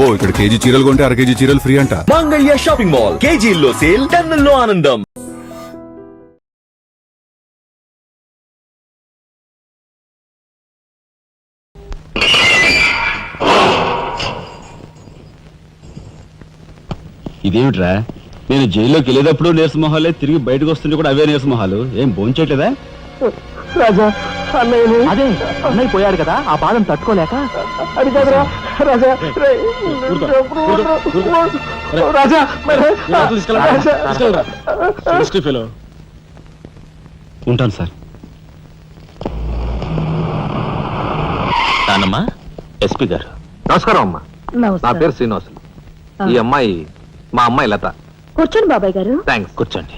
అబ్బో ఇక్కడ కేజీ చీరలు కొంటే అర కేజీ చీరలు ఫ్రీ అంట. మంగళ్య షాపింగ్ మాల్, కేజీల్లో సేల్, టన్నుల్లో ఆనందం. ఇదేమిట్రా, నేను జైల్లోకి వెళ్ళేటప్పుడు నీరసమొహాలే, తిరిగి బయటకు వస్తుంటే కూడా అవే నీరసమొహాలు. ఏం భోంచేయట్లేదా? రాజా, అన్నయ్యని అదే అన్నయ్య పోయాడు కదా, ఆ బాధను తట్టుకోలేక. అది కాదురా రాజా, రాజా ఉంటాను సార్. నానమ్మా, ఎస్పీ గారు. నమస్కారం అమ్మా. నా పేరు శ్రీనివాసులు. ఈ అమ్మాయి మా అమ్మాయి లత. కూర్చోండి బాబాయ్ గారు. థ్యాంక్స్. కూర్చోండి.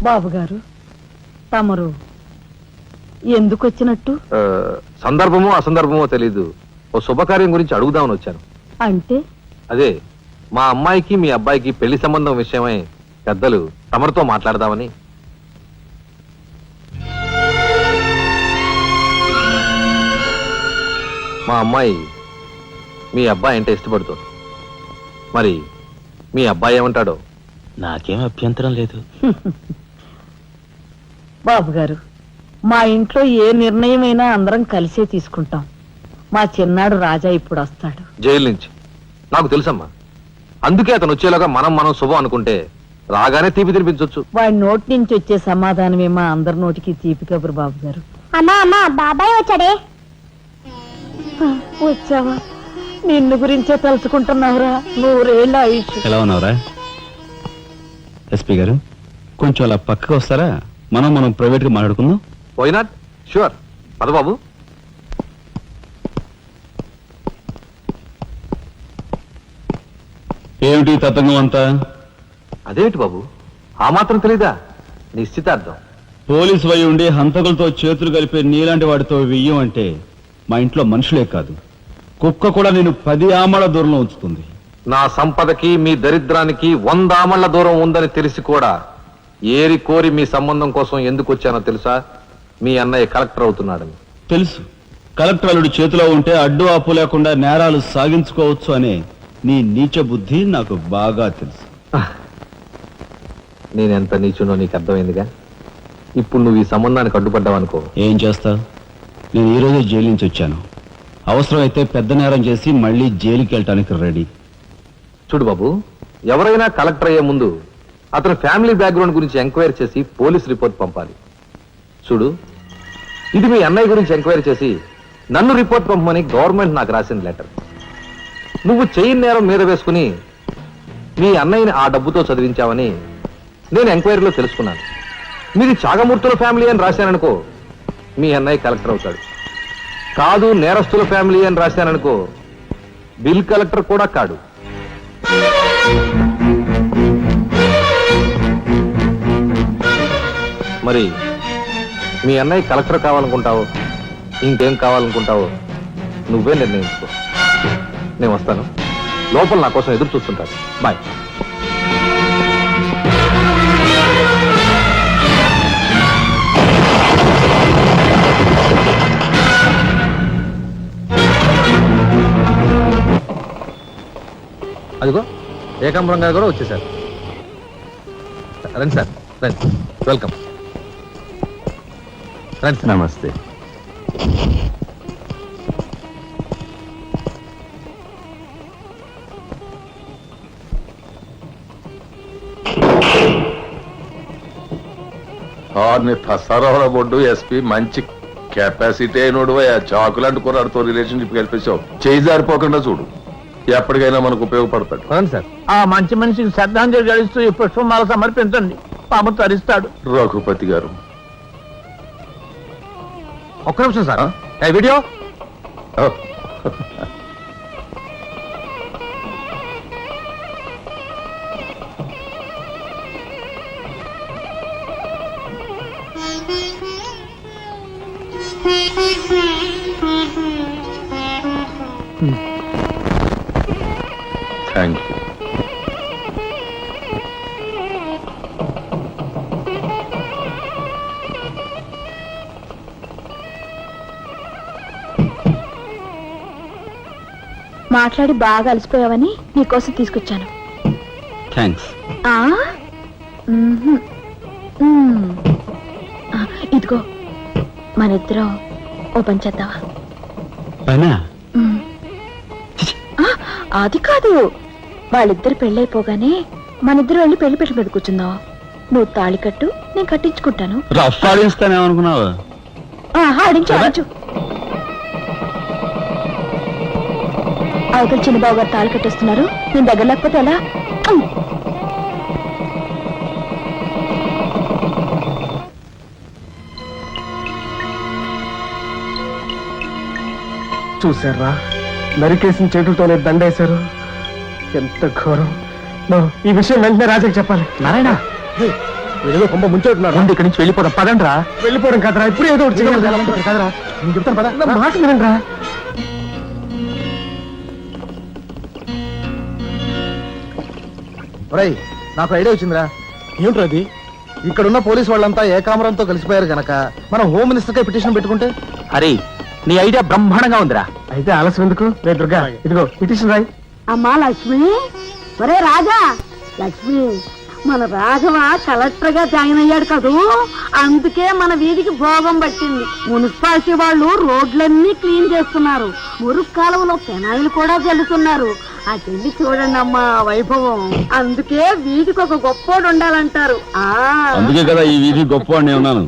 బాబు గారు, తమరు ఎందుకు వచ్చినట్టు? సందర్భమో అసందర్భమో తెలీదు, ఓ శుభకార్యం గురించి అడుగుదామని వచ్చాను. అంటే అదే మా అమ్మాయికి మీ అబ్బాయికి పెళ్లి సంబంధం విషయమై పెద్దలు తమరితో మాట్లాడదామని. మా అమ్మాయి మీ అబ్బాయి అంటే ఇష్టపడుతుంది. మరి మీ అబ్బాయి ఏమంటాడో? నాకేం అభ్యంతరం లేదు. బాబు గారు, మా ఇంట్లో ఏ నిర్ణయమైనా అందరం కలిసే తీసుకుంటాం. మా చిన్నాడు రాజా ఇప్పుడు వస్తాడు జైలు నుంచి. నాకు తెలుసమ్మా, అందుకే అతను వచ్చేలాగా మనం శుభం అనుకుంటే రాగానే తీపి తినిపించవచ్చు. వాడి నోటి నుంచి వచ్చే సమాధానమే మా అందరి నోటికి తీపి కబురు. బాబు గారు. అమ్మా అమ్మా, బాబాయ్ వచ్చాడే. వచ్చావా? నిన్ను గురించే తలుచుకుంటున్నావురా. 100 ఏళ్ళ ఆయుష్. ఎలా ఉన్నావురా? ఎస్పీ గారు, కొంచెం అలా పక్కకు వస్తారా? మనం ప్రైవేట్ గా మాట్లాడుకుందాం. Why not? షూర్. పదబాబు. ఏమిటి తతంగం అంతా? అదేమిటి బాబు, ఆ మాత్రం తెలీదా? నిశ్చితార్థం. పోలీసు వై ఉండి హంతకులతో చేతులు కలిపే నీలాంటి వాడితో వెయ్యం అంటే మా ఇంట్లో మనుషులే కాదు, కుక్క కూడా నేను 10 ఆమళ్ల దూరంలో ఉంచుతుంది. నా సంపదకి మీ దరిద్రానికి 100 ఆమళ్ల దూరం ఉందని తెలిసి కూడా ఏరి కోరి మీ సంబంధం కోసం ఎందుకు వచ్చానో తెలుసా? మీ అన్నయ్య కలెక్టర్ అవుతున్నాడని. తెలుసు. కలెక్టర్ అల్లుడి చేతిలో ఉంటే అడ్డు ఆపు లేకుండా నేరాలు సాగించుకోవచ్చు అనే నీ నీచ బుద్ధి నాకు బాగా తెలుసు. నేనెంత నీచునో నీకు అర్థమైందిగా. ఇప్పుడు నువ్వు ఈ సంబంధానికి అడ్డుపడ్డావనుకో, ఏం చేస్తావు? నేను ఈ రోజే జైలు నుంచి వచ్చాను. అవసరమైతే పెద్ద నేరం చేసి మళ్ళీ జైలుకి వెళ్ళటానికి రెడీ. చూడు బాబు, ఎవరైనా కలెక్టర్ అయ్యే ముందు అతని ఫ్యామిలీ బ్యాక్గ్రౌండ్ గురించి ఎంక్వైరీ చేసి పోలీస్ రిపోర్ట్ పంపాలి. చూడు, ఇది మీ అన్నయ్య గురించి ఎంక్వైరీ చేసి నన్ను రిపోర్ట్ పంపమని గవర్నమెంట్ నాకు రాసిన లెటర్. నువ్వు చెయ్యి నేరం మీద వేసుకుని మీ అన్నయ్యని ఆ డబ్బుతో చదివించావని నేను ఎంక్వైరీలో తెలుసుకున్నాను. మీది చాగమూర్తుల ఫ్యామిలీ అని రాశాననుకో, మీ అన్నయ్య కలెక్టర్ అవుతాడు. కాదు, నేరస్తుల ఫ్యామిలీ అని రాశాననుకో, బిల్ కలెక్టర్ కూడా కాడు. మరి మీ అన్నయ్య కలెక్టర్ కావాలనుకుంటావో ఇంకేం కావాలనుకుంటావో నువ్వే నిర్ణయించుకో. నేను వస్తాను. లోపల నా కోసం ఎదురు చూస్తుంటాను. బాయ్. అదిగో ఏకాంబరం గారు కూడా వచ్చేసారు. రండి సార్, రండి. వెల్కమ్. రండి. నమస్తే. సరవర బొడ్డు ఎస్పీ మంచి కెపాసిటీ అయినోడు. చాకులాంటి కుర్రాడితో రిలేషన్షిప్ కల్పించావు. చేయి జారిపోకుండా చూడు, ఎప్పటికైనా మనకు ఉపయోగపడతాడు. సార్, ఆ మంచి మనిషికి శ్రద్ధాంజలి గడిస్తూ ఈ పుష్పమాల సమర్పించండి. పాము తరిస్తాడు. రఘుపతి గారు, ఒక్క నిమిషం సార్. Video thank you. మాట్లాడి బాగా అలసిపోయావని నీకోసం తీసుకొచ్చాను. థ్యాంక్స్. ఆ? మ్మ్హ్. మ్మ్. ఆ, ఇదిగో మనిద్దరం ఓ పని చేద్దావా? పైనా మ్మ్. ఆ, అది కాదు, వాళ్ళిద్దరు పెళ్ళైపోగానే మనిద్దరు వెళ్ళి పెళ్లి పెట్ట మీద కూర్చుందాం. నువ్వు తాళి కట్టు, నేను కట్టించుకుంటాను. రఫ్ ఆడిస్తానేమనుకున్నావు? ఆడించు ఆడించు. అవతల చిన్నబాబు గారు తాళి కట్టేస్తున్నారు, నేను దగ్గర లేకపోతే ఎలా? చూసారా, నరికేసిన చేతులతోనే దండేశారు. ఎంత ఘోరం. ఈ విషయం వెంటనే రాజాకి చెప్పాలి. నారాయణ, ఏదో కొంప ముంచెట్టున్నారు. ఇక్కడి నుంచి వెళ్ళిపోదాం, పదండ్రా. వెళ్ళిపోవడం కదరా, ఇప్పుడు ఏదో ఒకటి చేయాలి కదరా. నేను చెప్తాను పద, నా మాట వినండిరా. ఒరేయ్, నాకు ఐడియా వచ్చిందిరా. ఏమిట్రా అది? ఇక్కడున్న పోలీసు వాళ్ళంతా ఏకామరంతో కలిసిపోయారు గనక మనం హోమ్ మినిస్టర్ కే పిటిషన్ పెట్టుకుంటే. అరే, నీ ఐడియా బ్రహ్మాండంగా ఉందిరా. అయితే ఆలస్యం ఎందుకు? రే దుర్గా, ఇదిగో పిటిషన్ రాయి. అమ్మా లక్ష్మి, ఒరే రాజా, లక్ష్మి, మన రాఘవ కలెక్టర్ గా జాయిన్ అయ్యాడు కదూ, అందుకే మన వీధికి భోగం పట్టింది. మున్సిపాలిటీ వాళ్ళు రోడ్లన్నీ క్లీన్ చేస్తున్నారు, మురుగు కాలువలో పెనాయిలు కూడా చల్లుతున్నారు. ఆ చెల్లి చూడండి అమ్మా వైభవం. అందుకే వీధికి ఒక గొప్పోడు ఉండాలంటారు. అందుకే కదా ఈ వీధి గొప్ప అని ఉన్నాను.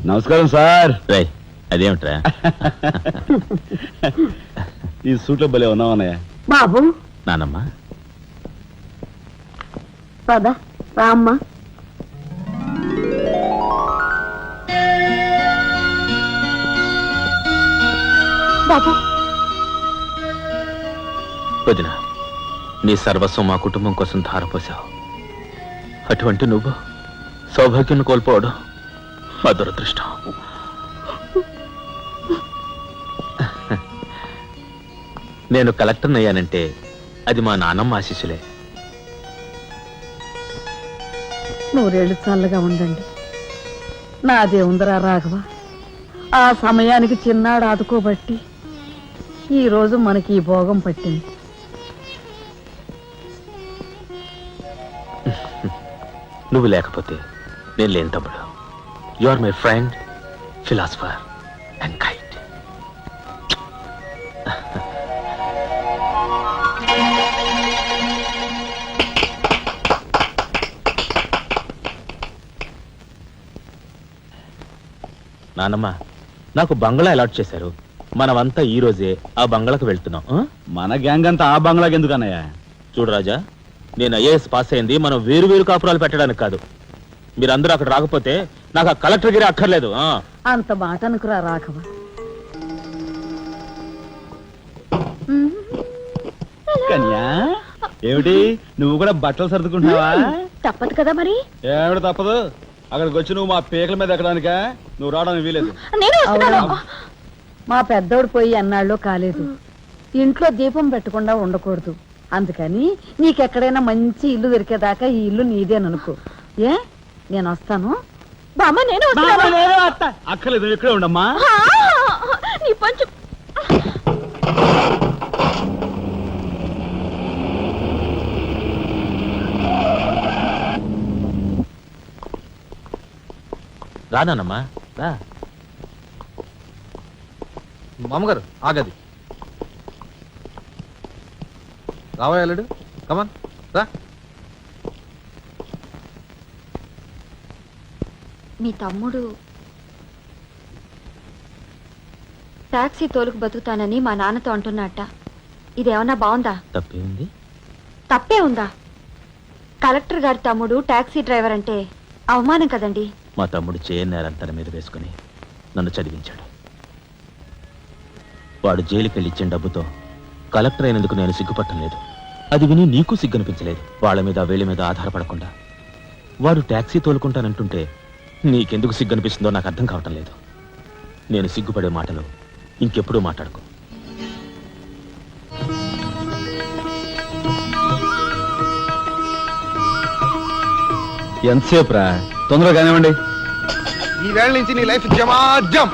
నమస్కారం సార్. అదేమిట్రా? ఈ సూట్లో భలే ఉన్నావన్నయ్య. బాబు నానమ్మ, పద రామ్మా. బాబు, వదిన, నీ సర్వస్వం మా కుటుంబం కోసం ధారపోసావు. అటువంటి నువ్వు సౌభాగ్యం కోల్పోవడం మా దురదృష్టం. నేను కలెక్టర్ అయ్యానంటే అది మా నాన్నమ్మ ఆశీస్సులే. నూరేళ్ళు చల్లగా ఉండండి. నాదే ఉందరా రాఘవ, ఆ సమయానికి చిన్నాడు ఆదుకోబట్టి ఈ రోజు మనకి ఈ భోగం పట్టింది. నువ్వు లేకపోతే నేను లేని తమ్ముడు. You are my friend, philosopher and guide. నానమ్మ, నాకు బంగ్లా అలాట్ చేశారు. మనమంతా ఈ రోజే ఆ బంగ్లాకు వెళ్తున్నాం. మన గ్యాంగ్ అంతా ఆ బంగ్లాకి ఎందుకన్నయ్య? చూడు రాజా, నేను ఐఏఎస్ పాస్ అయింది మనం వేరు వేరు కాపురాలు పెట్టడానికి కాదు. మీరందరూ అక్కడ రాకపోతే నాకు ఆ కలెక్టర్ గిరి అక్కర్లేదు. అంత మాట అనుకురా రాఘవ. కన్యా, ఏమిటి నువ్వు కూడా బట్టలు సర్దుకుంటున్నావా? తప్పదు కదా మరి. ఏమిటి తప్పదు? అక్కడికి వచ్చి నువ్వు మా పీకల మీద ఎక్కడానికా? నువ్వు రావడానికి వీలేదు. నేను వస్తున్నాను. అవునమ్మా. మా పెద్దోడు పోయి అన్నాళ్ళు కాలేదు. ఇంట్లో దీపం పెట్టకుండా ఉండకూడదు. అందుకని నీకెక్కడైనా మంచి ఇల్లు దొరికేదాకా ఈ ఇల్లు నీదేననుకో. ఏ, నేను వస్తాను. బామ్మ, నేను వస్తున్నాను. అక్కర్లేదు, నువ్వు ఇక్కడే ఉండమ్మా. నీ పంచు. రానమ్మా, రా. మామగారు ఆగది. రావాయలుడు, కమాన్ రా. మీ తమ్ముడు టాక్సీ తోలుకు బతుకుతానని మా నాన్నతో అంటున్నట్ట. ఇదేమన్నా బాగుందా? తప్పే ఉంది. తప్పే ఉందా? కలెక్టర్ గారి తమ్ముడు టాక్సీ డ్రైవర్ అంటే అవమానం కదండి. మా తమ్ముడు చేయనేరం తన మీద వేసుకుని నన్ను చదివించాడు. వాడు జైలుకెళ్ళి ఇచ్చిన డబ్బుతో కలెక్టర్ అయినందుకు నేను సిగ్గుపట్టం లేదు. అది విని నీకు సిగ్గనిపించలేదు. వాళ్ళ మీద వీళ్ళ మీద ఆధారపడకుండా వాడు టాక్సీ తోలుకుంటానంటుంటే నీకెందుకు సిగ్గనిపిస్తుందో నాకు అర్థం కావటం లేదు. నేను సిగ్గుపడే మాటలు ఇంకెప్పుడూ మాట్లాడుకో. ఎంతసేపు రా, తొందరగా కానివ్వండి. ఈ వేళ నుంచి నీ లైఫ్ జమాజం.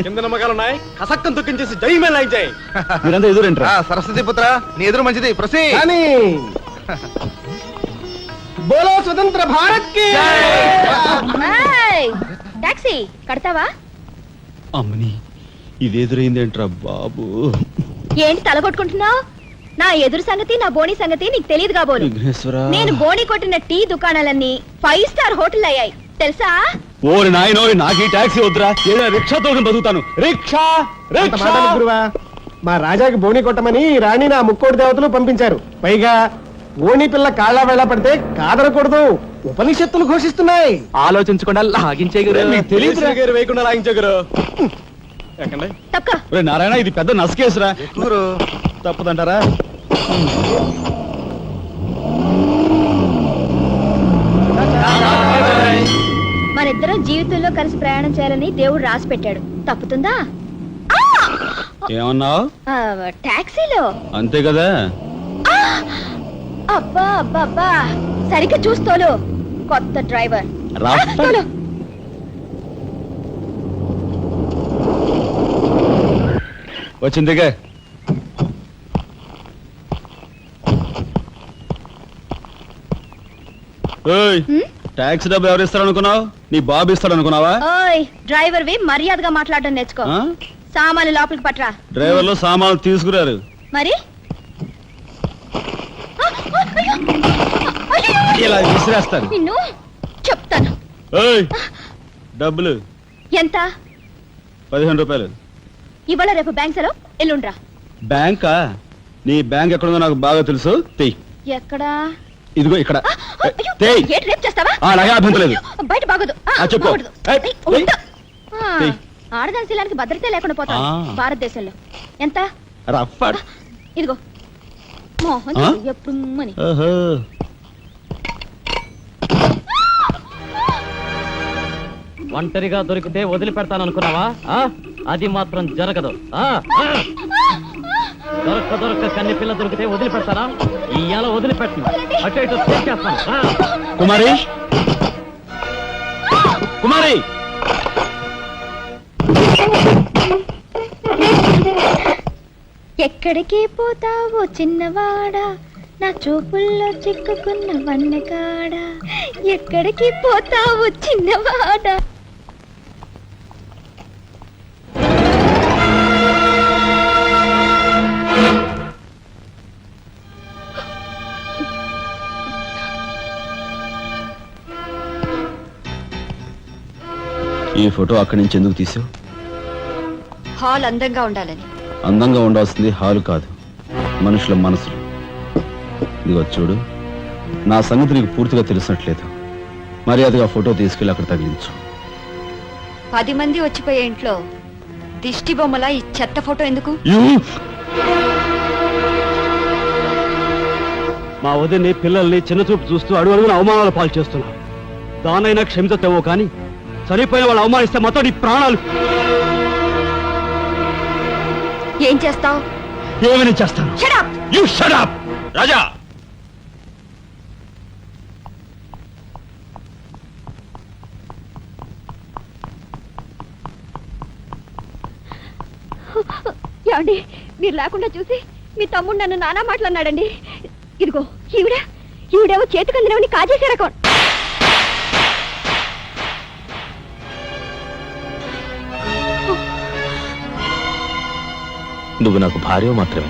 కింద నమ్మకాలు ఉన్నాయి, కసక్కం తొక్కించేసి జై మేళ జై. మీరంతా ఎదురేంట్రా? సరస్వతి పుత్ర, నీ ఎదురు మంచిది. ప్రసీ బోలో స్వతంత్ర భారత్ కి టాక్సీ కడతావా? అమ్మని, ఇది ఎదురైందేంట్రా బాబు? ఏంటి తలగొట్టుకుంటున్నావు? నా ఎదురు సంగతి, నా బోని సంగతి నీకు తెలియదు కాబోలు. విఘ్నేశ్వరా, నేను బోని కొట్టిన టీ దుకాణాలన్నీ 5 స్టార్ హోటల్ అయ్యాయి తెలుసా? ఓరి నాయనో, నాకు ఈ టాక్సీ వద్దురా, ఏదైనా రిక్షా తోటి బతుకుతాను. Rickshaw rickshaw. గురువా, మా రాజాకి బోని కొట్టమని రాణి నా ముక్కోటి దేవతలు పంపించారు. పైగా ఓణి పిల్ల కాళ్ళ వేళ పడితే కాదనకూడదు, ఉపనిషత్తులు ఘోషిస్తున్నాయి. ఆలోచించకుండా లాగించే మీకు తెలియదురా గారు, వేయకుండా లాగించగరు. తప్పక ఒరే నారాయణ, ఇది పెద్ద నసకేసురా. గురు తప్పదంటారా? మనిద్దరం జీవితంలో కలిసి ప్రయాణం చేయాలని దేవుడు రాసి పెట్టాడు. తప్పుతుందా? ఏమన్నావు? టాక్సీలో అంతే కదా. అబ్బా అబ్బా అబ్బా, సరిగ్గా చూస్తోలు. కొత్త డ్రైవర్ రా. తోలు. వచ్చిందిగా. టాక్సీ డబ్బు ఎవరు ఇస్తారు అనుకున్నావు? నీ బాబు ఇస్తాడు అనుకున్నావా? ఓయ్ డ్రైవర్ వి మర్యాదగా మాట్లాడడం నేర్చుకో. ఆ? సామాన్లు లోపలికి పట్రా. డ్రైవర్లు సామాన్లు తీసుకురారు. మరి ఇలా విసిరేస్తాను. నిన్ను చెప్తాను. ఏయ్, డబ్బులు ఎంత? 15 రూపాయలు. ఇవాళ రేపు బ్యాంక్ సెలవు, ఎల్లుండ్రా. బ్యాంకా? నీ బ్యాంక్ ఎక్కడుందో నాకు బాగా తెలుసు. తెయ్. ఎక్కడా? ఇదిగో ఇక్కడ. అయ్యో, తెయ్. ఏంటి రేపు చేస్తావా? అలాగే అభ్యంతరం లేదు. బయట బాగోదు. చెప్పు. బాగోదు. ఏయ్, ఏయ్, తెయ్. ఉండు. తెయ్. ఆడదాని శీలానికి భద్రత లేకుండా పోతాం భారతదేశంలో. ఎంత? రఫ్. ఇదిగో మోహన్ ఎప్పుడు మని. ఓహో. ఒంటరిగా దొరికితే వదిలిపెడతాననుకున్నావా? అది మాత్రం జరగదు. దొరక్క కన్ని పిల్ల దొరికితే వదిలిపెడతానా? ఇయ్యాల వదిలిపెట్టను, అటు ఇటు చేస్తాను. కుమారి, కుమారి, ఎక్కడికి పోతావో చిన్నవాడా, నా చూపుల్లో చిక్కుకున్న వన్నెకాడా. ఎక్కడికి పోతావో చిన్నవాడా. ఈ ఫోటో అక్కడి నుంచి ఎందుకు తీసావు? హాల్ అందంగా ఉండాలని. అందంగా ఉండాల్సింది హాలు కాదు, మనుషుల మనసులు. ఇదిగో చూడు, నా సంగతి నీకు పూర్తిగా తెలిసినట్లేదు. మర్యాదగా ఫోటో తీసుకెళ్ళి అక్కడ తగిలించు. 10 మంది వచ్చిపోయే ఇంట్లో దిష్టి బొమ్మల ఈ చెత్త ఫోటో ఎందుకు? మా వదిని పిల్లల్ని చిన్న చూపు చూస్తూ అడుగున అవమానాలు పాలు చేస్తున్నా. దానైనా క్షమితేవో కానీ చనిపోయిన వాళ్ళు అవమానిస్తే మొత్తం నీ ప్రాణాలు. ఏం చేస్తావు? ఏమని చేస్తాను? You shut up! రాజా, ఏమండి, మీరు లేకుండా చూసి మీ తమ్ముడు నన్ను నానా మాట్లాడినాడండి. ఇదిగో ఈవిడేమో చేతికి అందినవని కాజేసే రకం. నువ్వు నాకు భార్య మాత్రమే.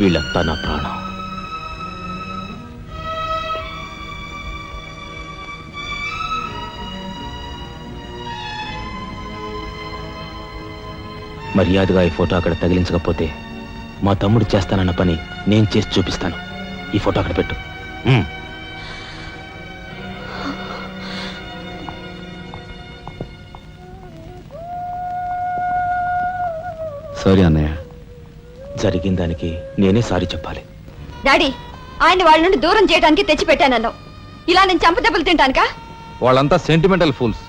వీళ్ళంతా నా ప్రాణం. మర్యాదగా ఈ ఫోటో అక్కడ తగిలించకపోతే మా తమ్ముడు చేస్తానన్న పని నేను చేసి చూపిస్తాను. ఈ ఫోటో అక్కడ పెట్టు. సారీ అన్నయ్య. జరిగిన దానికి నేనే సారీ చెప్పాలి. డాడీ, ఆయన వాళ్ళ నుండి దూరం చేయడానికి తెచ్చిపెట్టానన్నావు. ఇలా నేను చంపదెబ్బలు తింటానుకా? వాళ్ళంతా సెంటిమెంటల్ ఫూల్స్.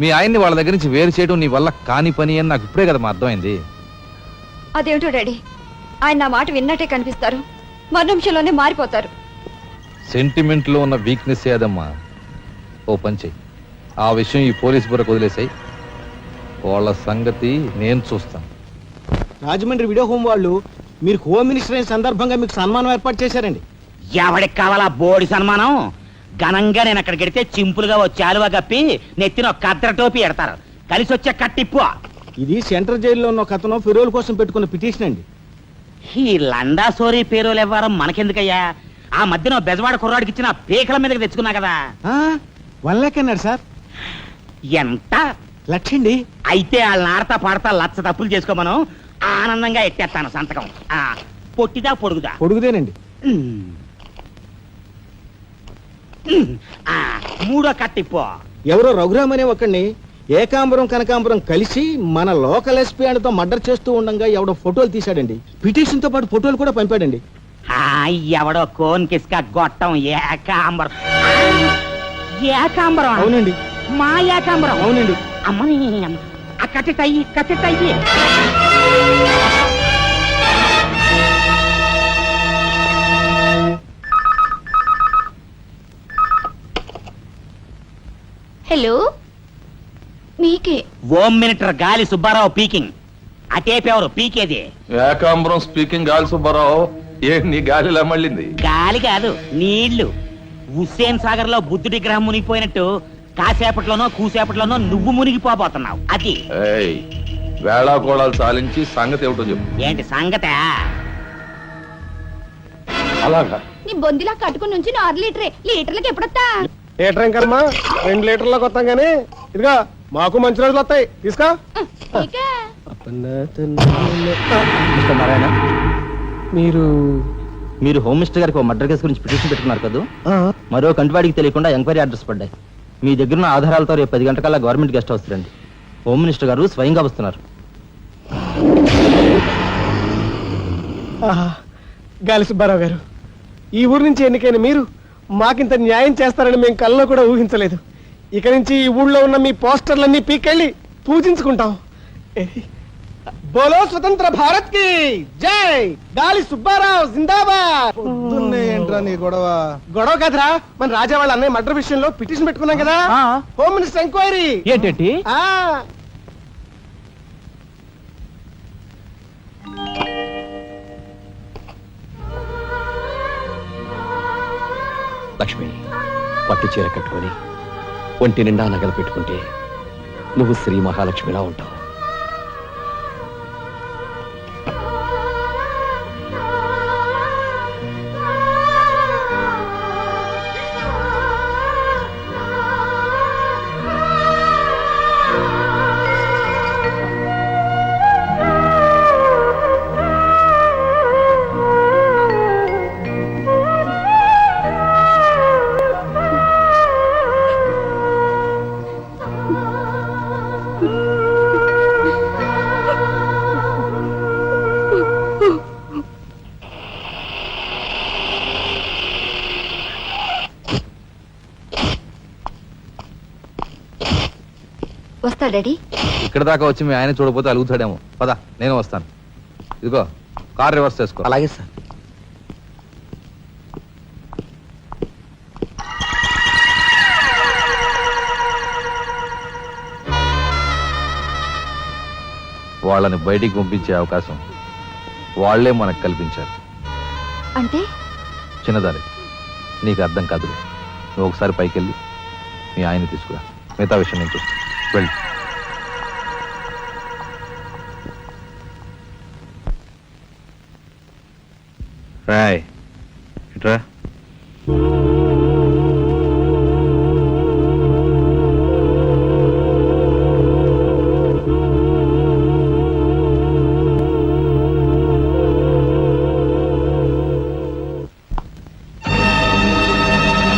మీ ఆయన్ని వాళ్ళ దగ్గర నుంచి వేరు చేయడం నీ వల్ల కాని పని అని నాకు ఇప్పుడే కదమ్మా అర్థమైంది. అదేమిటో డాడీ, ఆయన నా మాట విన్నట్టే కనిపిస్తారు, మరు నిమిషంలోనే మారిపోతారు. సెంటిమెంట్ లో ఉన్న వీక్నెస్ ఏదమ్మా. ఓ పని చెయ్యి, ఆ విషయం ఈ పోలీస్ బుర్రకు వదిలేసాయి. వాళ్ళ సంగతి నేను చూస్తాను. రాజమండ్రి వీడియో హోమ్ వాళ్ళు మీరు హోమ్ మినిస్టర్ అయిన సందర్భంగా మీకు సన్మానం ఏర్పాటు చేశారండి. ఎవడికి కావాలా బోడి సన్మానం? ఘనంగా నేను అక్కడికి వెడితే చింపులుగా వచ్చి ఆలువ కప్పి నెత్తిన ఒక కద్దర టోపీ ఎడతారు. కలిసి వచ్చే కట్టిప్పు. ఇది సెంట్రల్ జైల్లో ఉన్న ఒక అతను ఫిరోల్ కోసం పెట్టుకున్న పిటిషన్ అండి. ఈ లండా సోరీ పేరోలు ఇవ్వడం మనకెందుకయ్యా? ఆ మధ్యన బెజవాడ కుర్రాడికి ఇచ్చిన పీకల మీదకి తెచ్చుకున్నా కదా. 1 lakh అన్నాడు సార్. ఎంత? 1 lakh అండి. అయితే వాళ్ళని ఆడతా పాడతా లచ్చ తప్పులు చేసుకోమను, ఆనందంగా ఎట్టేస్తాను సంతకం. పొట్టిదా పొడుగుదా? పొడుగుదేనండి. మూడో కట్టిప్పు. ఎవరో రఘురామ్ అనే ఒకడిని ఏకాంబరం కనకాంబరం కలిసి మన లోకల్ ఎస్పీ ఆయనతో మర్డర్ చేస్తూ ఉండగా ఎవడో ఫోటోలు తీశాడండి. పిటిషన్ తో పాటు ఫోటోలు కూడా పంపాడండి. ఎవడో కోన్ కిస్క గొట్టం ఏకాంబరం. ఏకాంబరం? అవునండి. మా ఏకాంబరం? అవునండి. అమ్మని కట్టెటయ్యి కట్టెటయ్యి. హలో, మీకే. హోమ్ మినిస్టర్ గాలి సుబ్బారావు పీకింగ్. అటేపెవరు పీకేది? ఏకాంబరం స్పీకింగ్ గాలి సుబ్బారావు. ఏ నీ గాలిలా మళ్ళింది? గాలి కాదు, నీళ్లు. హుస్సేన్ సాగర్ లో బుద్ధుడి గ్రహం మునిగిపోయినట్టు కాసేపట్లోనో కూసేపట్లోనో నువ్వు మునిగిపోబోతున్నావు. అది ఏయ్, వేళాకోళాలు సాలించి సంగతి ఏమిటో చెప్పు. ఏంటి సంగతే? అలాగా నీ బొందిలా కట్టుకుని నుంచి 6 లీటరే, లీటర్లకు ఎప్పుడొస్తా? లీటర్ ఇంకమ్మా 2 లీటర్లకు వస్తాం కానీ ఇదిగా మాకు మంచి రోజులు వస్తాయి, తీసుకో. నారాయణ, మీరు హోమ్ మినిస్టర్ గారికి మర్డర్ కేసు గురించి పిటిషన్ పెట్టుకున్నారు కదా. మరో కంటివాడికి తెలియకుండా ఎంక్వైరీ అడ్రస్ పడ్డాయి. మీ దగ్గర ఉన్న ఆధారాలతో రేపు 10 గంటకల్లా గవర్నమెంట్ గెస్ట్ హౌస్ రండి. హోమ్ మినిస్టర్ గారు స్వయంగా వస్తున్నారు. గాలి సుబ్బారావు గారు, ఈ ఊరు నుంచి ఎన్నికైన మీరు మాకింత న్యాయం చేస్తారని మేము కల్లో కూడా ఊహించలేదు. ఇక నుంచి ఈ ఊళ్ళో ఉన్న మీ పోస్టర్లన్నీ పీకెళ్ళి పూజించుకుంటాం. బోలో స్వతంత్ర భారత్ కి జై. గాలి సుబ్బారావు జిందాబాద్. ఏంట్రా నీ గొడవ కదరా, మన రాజా వాళ్ళ అన్నయ్య మర్డర్ విషయంలో పిటిషన్ పెట్టుకున్నాం కదా. Home minister enquiry. ఏంటి? లక్ష్మి, పట్టు చీర కట్టుకొని ఒంటి నిండా నగలు పెట్టుకుంటే నువ్వు శ్రీ మహాలక్ష్మిలా ఉంటావు. వస్తా డాడీ. ఇక్కడ దాకా వచ్చి మీ ఆయన చూడకపోతే అలుగుతాడేమో. పద, నేను వస్తాను. ఇదిగో కార్ రివర్స్ చేసుకో. అలాగే సార్. వాళ్ళని బయటికి పంపించే అవకాశం వాళ్లే మనకు కల్పించారు. అంటే చిన్నదారి, నీకు అర్థం కాదు. నువ్వు ఒకసారి పైకి వెళ్ళి మీ ఆయన తీసుకురా. మిగతా విషయం నేను చూస్తాను. వెళ్ళి రాయ్ ఇట్రా.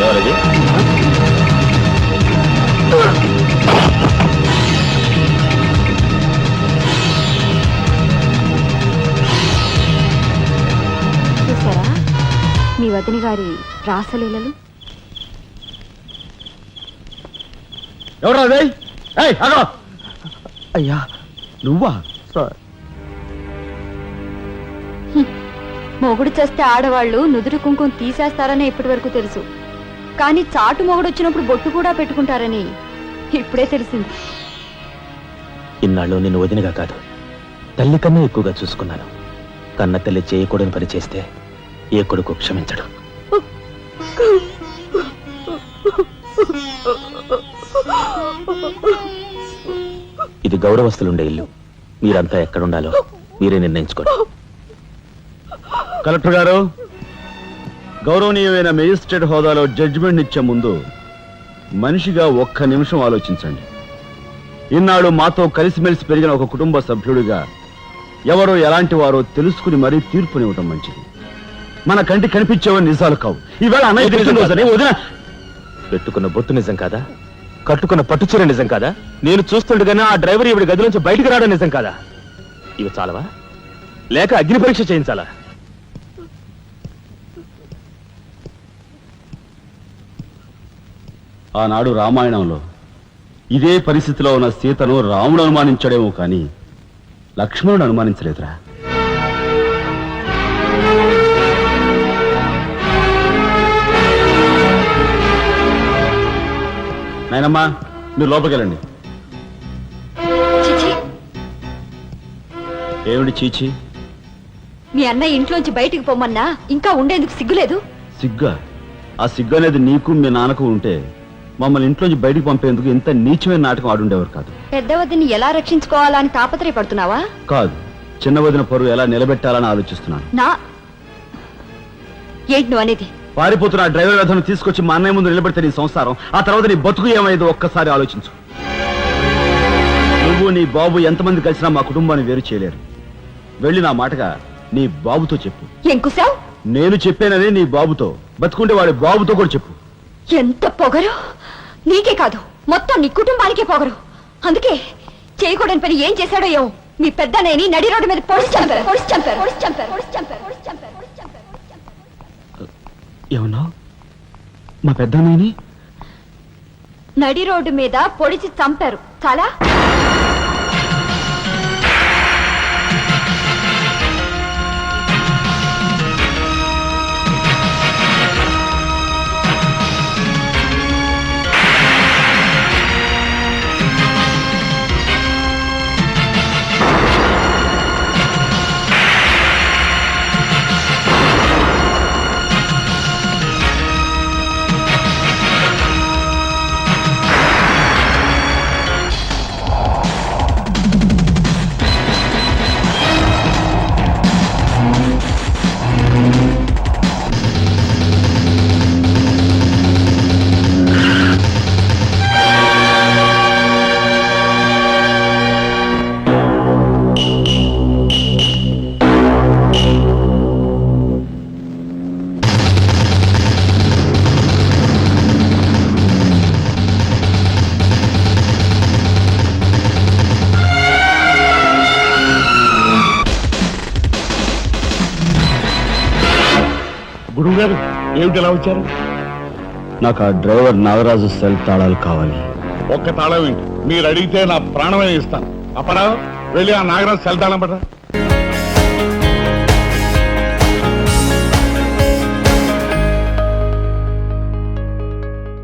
ఎవరది? చూసారా మీ వదిన గారి రాసలీలలు? ఎవరు అదే? అయ్యా నువ్వా? మొగుడు చేస్తే ఆడవాళ్ళు నుదురు కుంకుమ తీసేస్తారని ఇప్పటి వరకు తెలుసు, కానీ చాటు మొగుడు వచ్చినప్పుడు బొట్టు కూడా పెట్టుకుంటారని ఇప్పుడే తెలిసింది. ఇన్నాళ్ళు నిన్ను వదినగా కాదు, తల్లి కన్నా ఎక్కువగా చూసుకున్నాను. కన్న తల్లి చేయకూడని పని చేస్తే ఏ కొడుకు క్షమించడు. ఇది గౌరవస్తులుండే ఇల్లు. మీరంతా ఎక్కడుండాలో మీరే నిర్ణయించుకోండి. కలెక్టర్ గారు, గౌరవనీయమైన మేజిస్ట్రేట్ హోదాలో జడ్జిమెంట్ ఇచ్చే ముందు మనిషిగా ఒక్క నిమిషం ఆలోచించండి. ఇన్నాళ్ళు మాతో కలిసిమెలిసి పెరిగిన ఒక కుటుంబ సభ్యుడిగా ఎవరో ఎలాంటి వారో తెలుసుకుని మరీ తీర్పునివ్వటం మంచిది. మన కంటి కనిపించేవని నిజాలు కావు. ఈవేళ అన్నయ్య పుట్టినరోజని వదిన పెట్టుకున్న బొట్టు నిజం కాదా? కట్టుకున్న పట్టుచీర నిజం కాదా? నేను చూస్తుండగానే ఆ డ్రైవర్ ఇవిడి గది నుంచి బయటకు రావడం నిజం కాదా? ఇవి చాలవా, లేక అగ్ని పరీక్ష చేయించాలా? ఆనాడు రామాయణంలో ఇదే పరిస్థితిలో ఉన్న సీతను రాముడు అనుమానించాడేమో కానీ లక్ష్మణుడు అనుమానించలేదురా. నాయనమ్మా, మీరు లోపలికి వెళ్ళండి. చిచి, ఏమిటి చీచి? మీ అన్నయ్య ఇంట్లోంచి బయటికి పొమ్మన్నా ఇంకా ఉండేందుకు సిగ్గులేదు? సిగ్గా? ఆ సిగ్గు అనేది నీకు మీ నాన్నకు ఉంటే మమ్మల్ని ఇంట్లోంచి బయటికి పంపేందుకు ఇంత నీచమైన నాటకం ఆడుండేవారు కాదు. పెద్ద వదిని ఎలా రక్షించుకోవాలా అని తాపత్రయపడుతున్నావా? కాదు, చిన్న వదిన పరువు ఎలా నిలబెట్టాలని ఆలోచిస్తున్నాను. ఏంటి నువ్వు అనేది? పారిపోతున్న ఆ డ్రైవర్ వ్యధను తీసుకొచ్చి మా అన్నయ్య ముందు నిలబెడితే నీ సంసారం, ఆ తర్వాత నీ బతుకు ఏమైందో ఒక్కసారి ఆలోచించు. నువ్వు నీ బాబు ఎంతమంది కలిసినా మా కుటుంబాన్ని వేరు చేయలేరు. వెళ్ళి నా మాటగా నీ బాబుతో చెప్పు. ఏం కుశావ్? నేను చెప్పానని నీ బాబుతో, బతుకుంటే వాడి బాబుతో కూడా చెప్పు. ఎంత పొగరు! నీకే కాదు, మొత్తం నీ కుటుంబానికే పొగరు. అందుకే చేయకూడని పని ఏం చేశాడో ఏమో మీ పెద్దనేని నడి రోడ్డు మీద పొడిచి చంపారు. ఏమన్నా? మా పెద్దనేని నడి రోడ్డు మీద పొడిచి చంపారు. చాలా గురువు గారు, ఏమిటి ఎలా వచ్చారు? నాకు ఆ డ్రైవర్ నాగరాజు సెల్ తాళాలు కావాలి. ఒక్క తాళం ఏంటి, మీరు అడిగితే నా ప్రాణమే ఇస్తాను. అప్పరా వెళ్ళి ఆ నాగరాజు సెల్ తాళం పడరా.